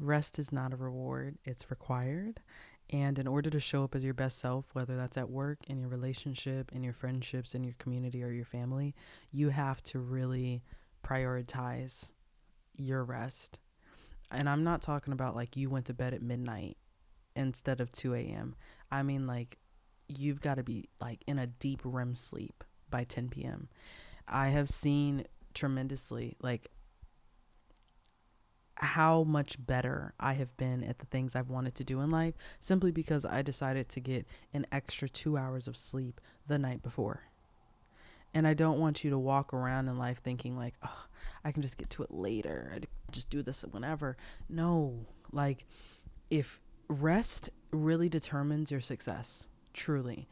Rest is not a reward, it's required. And in order to show up as your best self, whether that's at work, in your relationship, in your friendships, in your community, or your family, you have to really prioritize your rest. And I'm not talking about like you went to bed at midnight instead of 2 a.m. I mean, like, you've got to be like in a deep REM sleep by 10 p.m. I have seen tremendously, like, how much better I have been at the things I've wanted to do in life simply because I decided to get an extra 2 hours of sleep the night before. And I don't want you to walk around in life thinking like, oh, I can just get to it later. I just do this whenever. No, like, if rest really determines your success, truly,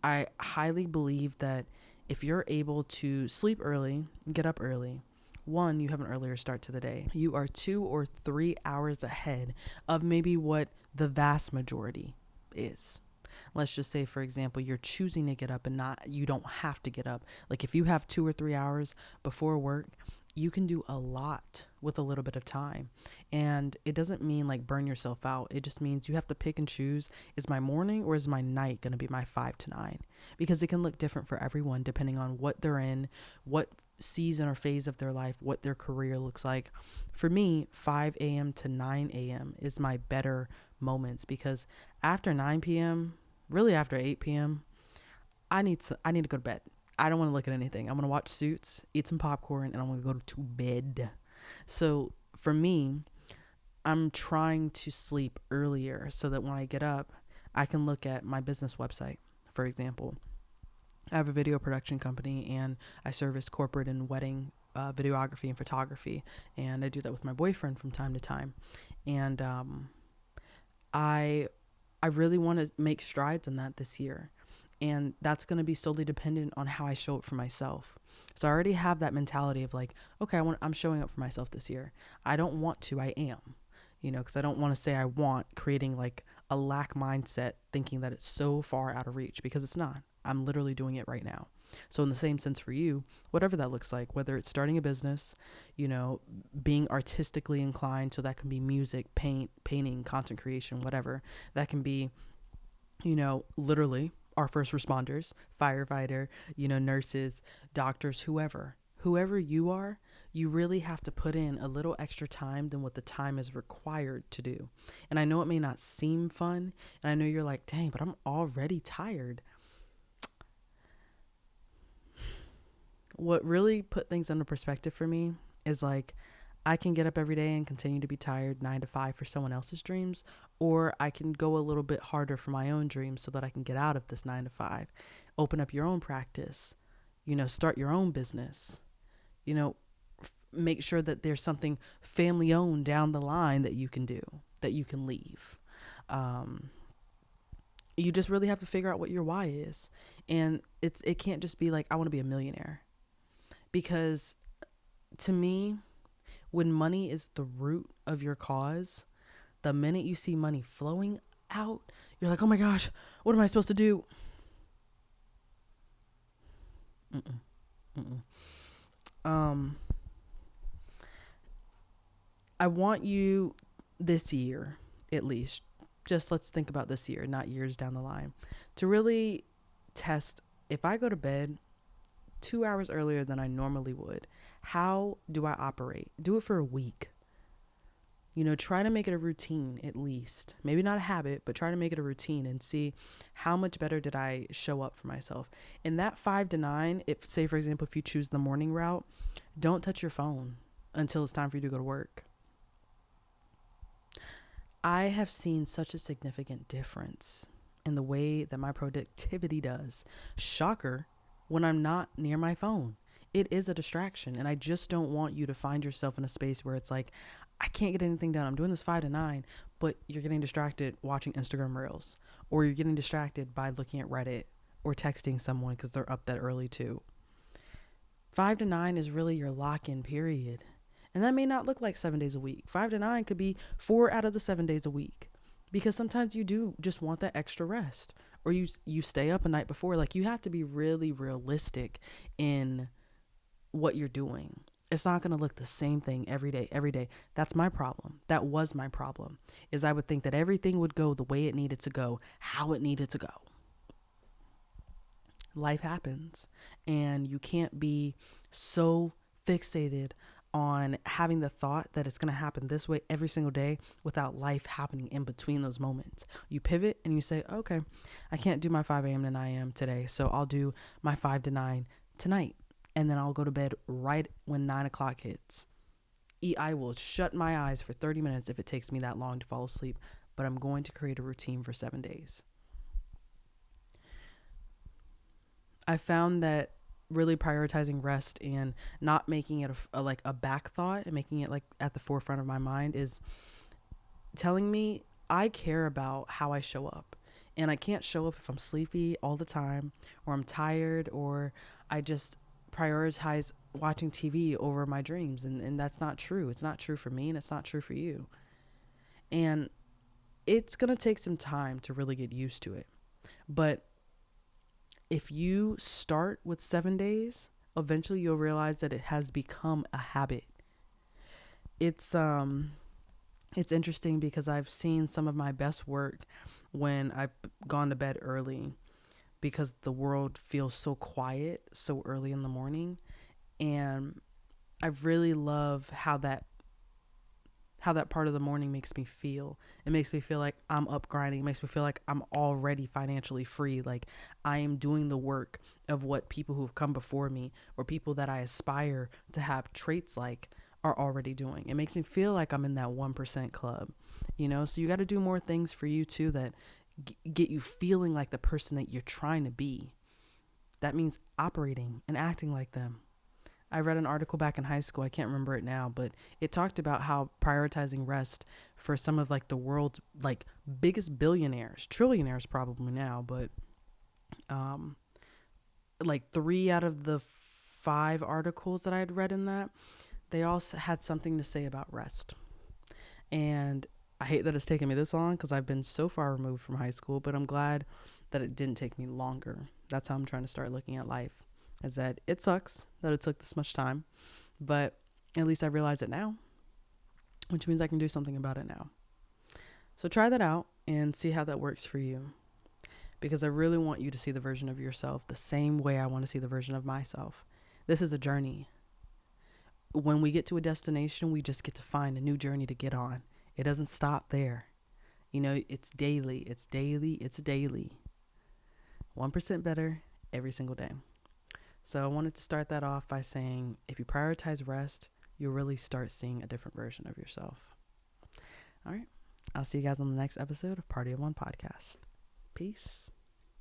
I highly believe that if you're able to sleep early, get up early, one, you have an earlier start to the day. You are 2 or 3 hours ahead of maybe what the vast majority is. Let's just say, for example, you're choosing to get up and not, you don't have to get up. Like, if you have 2 or 3 hours before work, you can do a lot with a little bit of time. And it doesn't mean like burn yourself out. It just means you have to pick and choose. Is my morning or is my night going to be my 5 to 9? Because it can look different for everyone depending on what they're in, what season or phase of their life, what their career looks like. For me, 5 a.m. to 9 a.m. is my better moments, because after 9 p.m., really after 8 p.m., I need to go to bed. I don't want to look at anything. I'm going to watch Suits, eat some popcorn, and I'm going to go to bed. So for me, I'm trying to sleep earlier so that when I get up, I can look at my business website, for example. I have a video production company and I service corporate and wedding videography and photography. And I do that with my boyfriend from time to time. And I really want to make strides in that this year. And that's going to be solely dependent on how I show up for myself. So I already have that mentality of like, okay, I'm showing up for myself this year. I don't want to, I am, because I don't want to say I want, creating like a lack mindset, thinking that it's so far out of reach, because it's not. I'm literally doing it right now. So in the same sense for you, whatever that looks like, whether it's starting a business, being artistically inclined, so that can be music, painting, content creation, whatever. That can be, literally our first responders, firefighter, nurses, doctors, whoever you are, you really have to put in a little extra time than what the time is required to do. And I know it may not seem fun, and I know you're like, dang, but I'm already tired. What really put things into perspective for me is like, I can get up every day and continue to be tired 9 to 5 for someone else's dreams, or I can go a little bit harder for my own dreams so that I can get out of this 9 to 5, open up your own practice, start your own business, make sure that there's something family owned down the line that you can do, that you can leave. You just really have to figure out what your why is. And it can't just be like, I want to be a millionaire. Because to me, when money is the root of your cause, the minute you see money flowing out, you're like, oh my gosh, what am I supposed to do? I want you this year, at least, just let's think about this year, not years down the line, to really test, if I go to bed 2 hours earlier than I normally would, how do I operate? Do it for a week. Try to make it a routine at least. Maybe not a habit, but try to make it a routine and see how much better did I show up for myself. In that 5 to 9, if, say, for example, if you choose the morning route, don't touch your phone until it's time for you to go to work. I have seen such a significant difference in the way that my productivity does. Shocker, when I'm not near my phone. It is a distraction, and I just don't want you to find yourself in a space where it's like, I can't get anything done. I'm doing this 5 to 9, but you're getting distracted watching Instagram Reels, or you're getting distracted by looking at Reddit or texting someone because they're up that early too. 5 to 9 is really your lock-in period. And that may not look like 7 days a week. 5 to 9 could be 4 out of the 7 days a week, because sometimes you do just want that extra rest, or you stay up a night before. Like, you have to be really realistic in what you're doing. It's not going to look the same thing every day, every day. That's my problem. That was my problem, is I would think that everything would go the way it needed to go, how it needed to go. Life happens, and you can't be so fixated on having the thought that it's going to happen this way every single day without life happening in between those moments. You pivot and you say, okay, I can't do my 5 a.m. to 9 a.m. today, so I'll do my 5 to 9 tonight, and then I'll go to bed right when 9 o'clock hits. I will shut my eyes for 30 minutes if it takes me that long to fall asleep, but I'm going to create a routine for 7 days. I found that really prioritizing rest and not making it a back thought and making it like at the forefront of my mind is telling me I care about how I show up. And I can't show up if I'm sleepy all the time, or I'm tired, or I just prioritize watching TV over my dreams. And that's not true. It's not true for me, and it's not true for you. And it's going to take some time to really get used to it. But if you start with 7 days, eventually you'll realize that it has become a habit. It's interesting because I've seen some of my best work when I've gone to bed early, because the world feels so quiet so early in the morning. And I really love how that part of the morning makes me feel. It makes me feel like I'm up grinding. It makes me feel like I'm already financially free. Like I am doing the work of what people who have come before me, or people that I aspire to have traits like, are already doing. It makes me feel like I'm in that 1% club, so you got to do more things for you too that get you feeling like the person that you're trying to be. That means operating and acting like them. I read an article back in high school, I can't remember it now, but it talked about how prioritizing rest for some of like the world's like biggest billionaires, trillionaires probably now, but like 3 out of the 5 articles that I had read in that, they all had something to say about rest. And I hate that it's taken me this long, because I've been so far removed from high school, but I'm glad that it didn't take me longer. That's how I'm trying to start looking at life, is that it sucks that it took this much time, but at least I realize it now, which means I can do something about it now. So try that out and see how that works for you, because I really want you to see the version of yourself the same way I want to see the version of myself. This is a journey. When we get to a destination, we just get to find a new journey to get on. It doesn't stop there. It's daily. It's daily. It's daily. 1% better every single day. So I wanted to start that off by saying, if you prioritize rest, you'll really start seeing a different version of yourself. All right. I'll see you guys on the next episode of Party of One Podcast. Peace.